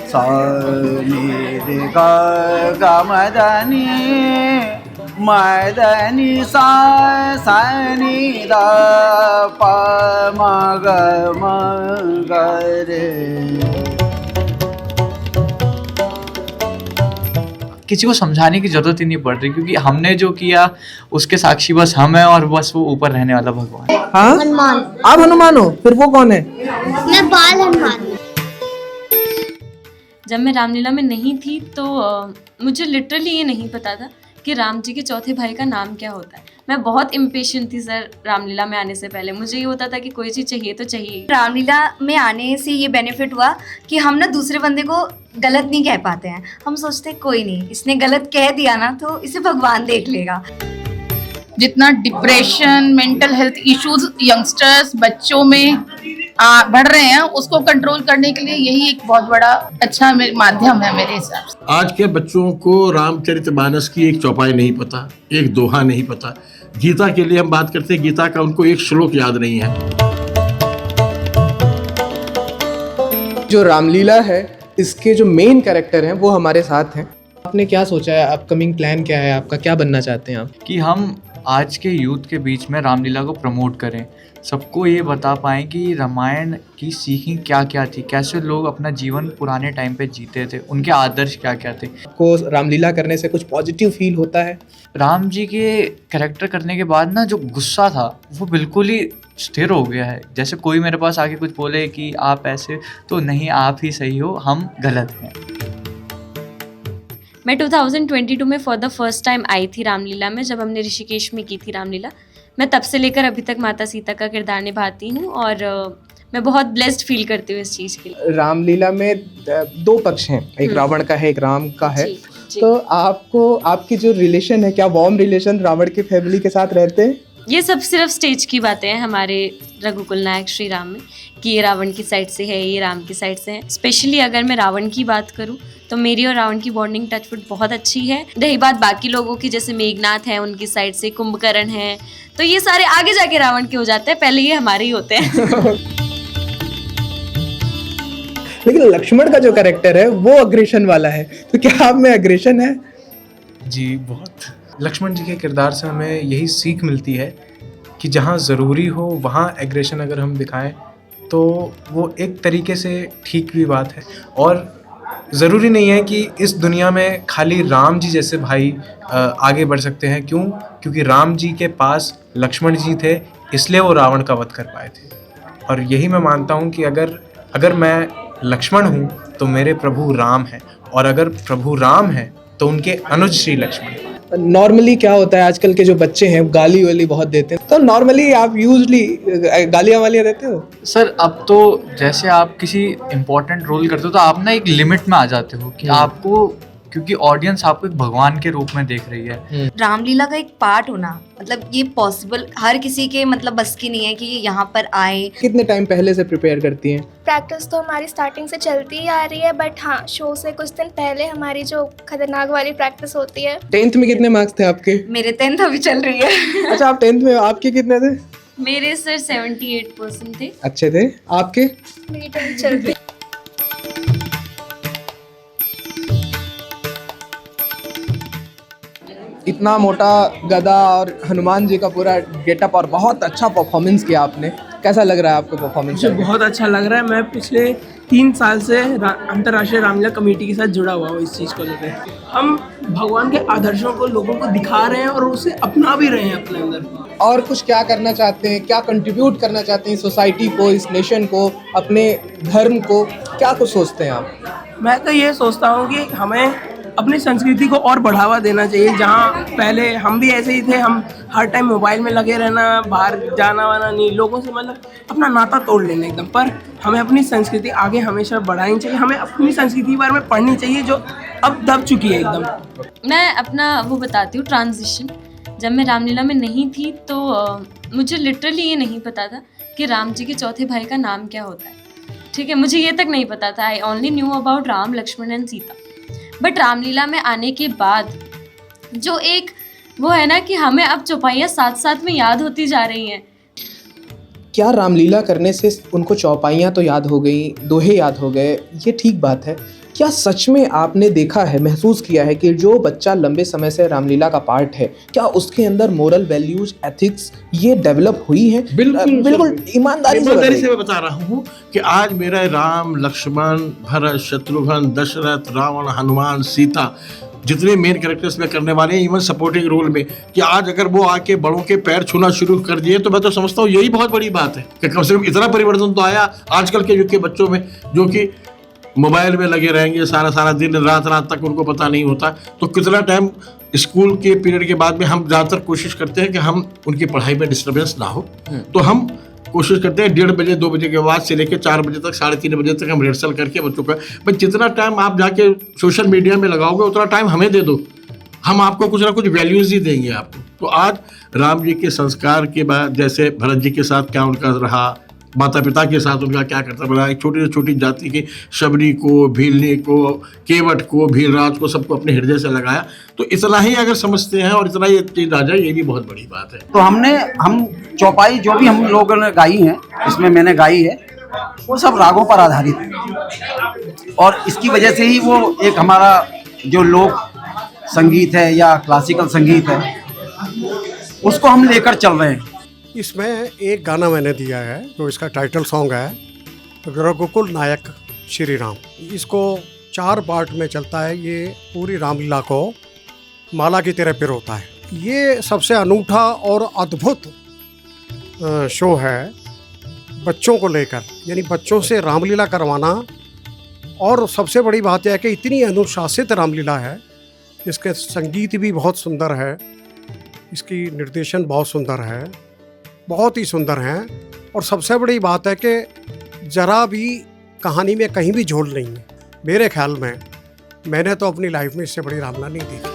सा नी रे गा गा मा दा नी मा दा नी सा नी दा पा मा ग रे। किसी को समझाने की जरूरत ही नहीं पड़ रही, क्योंकि हमने जो किया उसके साक्षी बस हम हैं, और बस वो ऊपर रहने वाला भगवान। हाँ, हनुमान। आप हनुमान हो, फिर वो कौन है? मैं बाल हनुमान। जब मैं रामलीला में नहीं थी तो मुझे लिटरली ये नहीं पता था कि राम जी के चौथे भाई का नाम क्या होता है। मैं बहुत इम्पेशेंट थी सर रामलीला में आने से पहले। मुझे ये होता था कि कोई चीज़ चाहिए तो चाहिए। रामलीला में आने से ये बेनिफिट हुआ कि हम ना दूसरे बंदे को गलत नहीं कह पाते हैं। हम सोचते कोई नहीं, इसने गलत कह दिया ना तो इसे भगवान देख लेगा। जितना depression, mental health issues youngsters बच्चों में बढ़ रहे हैं, उसको कंट्रोल करने के लिए यही एक बहुत बड़ा अच्छा माध्यम है मेरे हिसाब से। आज के बच्चों को रामचरितमानस की एक चौपाई नहीं पता, एक दोहा नहीं पता। गीता के लिए हम बात करते हैं, गीता का उनको एक श्लोक याद नहीं है। जो रामलीला है, इसके जो मेन कैरेक्टर हैं वो हमारे साथ हैं। आपने क्या सोचा है, अपकमिंग प्लान क्या है आपका, क्या बनना चाहते हैं आप? कि हम आज के यूथ के बीच में रामलीला को प्रमोट करें, सबको ये बता पाएँ कि रामायण की सीखें क्या क्या थी, कैसे लोग अपना जीवन पुराने टाइम पे जीते थे, उनके आदर्श क्या क्या थे। को रामलीला करने से कुछ पॉजिटिव फील होता है? राम जी के कैरेक्टर करने के बाद ना जो गुस्सा था वो बिल्कुल ही स्थिर हो गया है। जैसे कोई मेरे पास आके कुछ बोले कि आप ऐसे, तो नहीं, आप ही सही हो, हम गलत हैं। मैं 2022 में for the first time I थी रामलीला में, जब हमने ऋषिकेश में की थी रामलीला। मैं तब से लेकर अभी तक माता सीता का किरदार निभाती हूँ और मैं बहुत ब्लेस्ड फील करती हूँ इस चीज़ के लिए। रामलीला में दो पक्ष हैं, एक रावण का है, एक राम का है। जी। तो आपको, आपकी जो रिलेशन है, क्या वार्म रिलेशन रावण की फैमिली के साथ रहते हैं? ये सब सिर्फ स्टेज की बातें हैं हमारे रघुकुल नायक श्री राम में, कि ये रावण की साइड से है, ये राम की साइड से है। स्पेशली अगर मैं रावण की बात करूं तो मेरी और रावण की बॉन्डिंग टचवुड बहुत अच्छी है। रही बात बाकी लोगों की, जैसे मेघनाथ है उनकी साइड से, कुंभकर्ण है, तो ये सारे आगे जाके रावण के हो जाते हैं, पहले ये हमारे ही होते हैं। लेकिन लक्ष्मण का जो कैरेक्टर है वो अग्रेशन वाला है, तो क्या आप में अग्रेशन है? जी बहुत। लक्ष्मण जी के किरदार से हमें यही सीख मिलती है कि जहाँ ज़रूरी हो वहाँ एग्रेशन अगर हम दिखाएं तो वो एक तरीके से ठीक भी बात है। और ज़रूरी नहीं है कि इस दुनिया में खाली राम जी जैसे भाई आगे बढ़ सकते हैं। क्यों? क्योंकि राम जी के पास लक्ष्मण जी थे, इसलिए वो रावण का वध कर पाए थे। और यही मैं मानता हूँ कि अगर मैं लक्ष्मण हूँ तो मेरे प्रभु राम हैं, और अगर प्रभु राम हैं तो उनके अनुज श्री लक्ष्मण। नॉर्मली क्या होता है, आजकल के जो बच्चे हैं गाली वाली बहुत देते हैं, तो नॉर्मली आप यूजली गालियाँ वालियाँ देते हो? सर अब तो जैसे आप किसी इम्पोर्टेंट रोल करते हो तो आप ना एक लिमिट में आ जाते हो कि आपको, क्योंकि ऑडियंस आपको एक भगवान के रूप में देख रही है। रामलीला का एक पार्ट होना, मतलब ये पॉसिबल हर किसी के मतलब बस की नहीं है कि ये यहाँ पर आए। कितने टाइम पहले से प्रिपेयर करती हैं? प्रैक्टिस तो हमारी स्टार्टिंग से चलती ही आ रही है, बट हाँ, शो से कुछ दिन पहले हमारी जो खतरनाक वाली प्रैक्टिस होती है। 10th में कितने मार्क्स थे आपके? मेरे 10th अभी चल रही है। अच्छा, आप 10th में, आपके कितने थे? मेरे सर 78% थे। अच्छे थे। आपके? मेरी 10th चल रही है। इतना मोटा गदा और हनुमान जी का पूरा गेटअप और बहुत अच्छा परफॉर्मेंस किया आपने। कैसा लग रहा है आपको परफॉर्मेंस? मुझे बहुत अच्छा लग रहा है। मैं पिछले 3 साल से अंतर्राष्ट्रीय रामलीला कमेटी के साथ जुड़ा हुआ हूँ इस चीज़ को लेकर। हम भगवान के आदर्शों को लोगों को दिखा रहे हैं और उसे अपना भी रहे हैं अपने अंदर। और कुछ क्या करना चाहते हैं, क्या कंट्रीब्यूट करना चाहते हैं सोसाइटी को, इस नेशन को, अपने धर्म को, क्या कुछ सोचते हैं आप? मैं तो ये सोचता हूँ कि हमें अपनी संस्कृति को और बढ़ावा देना चाहिए। जहाँ पहले हम भी ऐसे ही थे, हम हर टाइम मोबाइल में लगे रहना, बाहर जाना वाना नहीं, लोगों से मतलब अपना नाता तोड़ लेना एकदम। पर हमें अपनी संस्कृति आगे हमेशा बढ़ानी चाहिए। हमें अपनी संस्कृति के बारे में पढ़नी चाहिए जो अब दब चुकी है एकदम। मैं अपना वो बताती हूँ ट्रांजिशन। जब मैं रामलीला में नहीं थी तो मुझे लिटरली ये नहीं पता था कि राम जी के चौथे भाई का नाम क्या होता है। ठीक है, मुझे ये तक नहीं पता था। I only knew about Ram, Lakshman and Sita. But Ramlila में आने के बाद जो एक वो है ना कि हमें अब चौपाइयाँ साथ साथ में याद होती जा रही हैं। क्या रामलीला करने से उनको चौपाइयाँ तो याद हो गई, दोहे याद हो गए, ये ठीक बात है, क्या सच में आपने देखा है, महसूस किया है कि जो बच्चा लंबे समय से रामलीला का पार्ट है, क्या उसके अंदर मोरल वैल्यूज, एथिक्स ये डेवलप हुई है? बिल्कुल बिल्कुल ईमानदारी से मैं बता रहा हूँ कि आज मेरा राम, लक्ष्मण, भरत, शत्रुघ्न, दशरथ, रावण, हनुमान, सीता, जितने मेन कैरेक्टर्स में करने वाले हैं, इवन सपोर्टिंग रोल में, कि आज अगर वो आके बड़ों के पैर छूना शुरू कर दिए तो मैं तो समझता हूँ यही बहुत बड़ी बात है कि कम से कम इतना परिवर्तन तो आया आजकल के युग के बच्चों में, जो कि मोबाइल में लगे रहेंगे सारा दिन, रात तक उनको पता नहीं होता। तो कितना टाइम स्कूल के पीरियड के बाद में हम ज़्यादातर कोशिश करते हैं कि हम उनकी पढ़ाई में डिस्टर्बेंस ना हो, तो हम कोशिश करते हैं 1:30 बजे 2 बजे के बाद से लेकर 4 बजे तक, 3:30 बजे तक हम रिहर्सल करके बच्चों का, बस जितना टाइम आप जाके सोशल मीडिया में लगाओगे उतना टाइम हमें दे दो, हम आपको कुछ ना कुछ वैल्यूज़ ही देंगे आपको। तो आज राम जी के संस्कार के बाद, जैसे भरत जी के साथ क्या उनका रहा, माता पिता के साथ उनका क्या करता बना, एक छोटी से छोटी जाति के शबरी को, भीलनी को, केवट को, भीलराज को, सबको अपने हृदय से लगाया। तो इतना ही अगर समझते हैं और इतना ही चीज आ जाए, ये भी बहुत बड़ी बात है। तो हम चौपाई जो भी हम लोगों ने गाई है, इसमें मैंने गाई है, वो सब रागों पर आधारित है और इसकी वजह से ही वो एक हमारा जो लोक संगीत है या क्लासिकल संगीत है उसको हम लेकर चल रहे हैं। इसमें एक गाना मैंने दिया है जो इसका टाइटल सॉन्ग है, रघुकुल नायक श्री राम। इसको 4 पार्ट में चलता है, ये पूरी रामलीला को माला की तरह पिरोता है। ये सबसे अनूठा और अद्भुत शो है बच्चों को लेकर, यानी बच्चों से रामलीला करवाना। और सबसे बड़ी बात यह है कि इतनी अनुशासित रामलीला है, इसके संगीत भी बहुत सुंदर है, इसकी निर्देशन बहुत सुंदर है, बहुत ही सुंदर हैं। और सबसे बड़ी बात है कि ज़रा भी कहानी में कहीं भी झोल नहीं है। मेरे ख्याल में मैंने तो अपनी लाइफ में इससे बड़ी रामलीला नहीं देखी।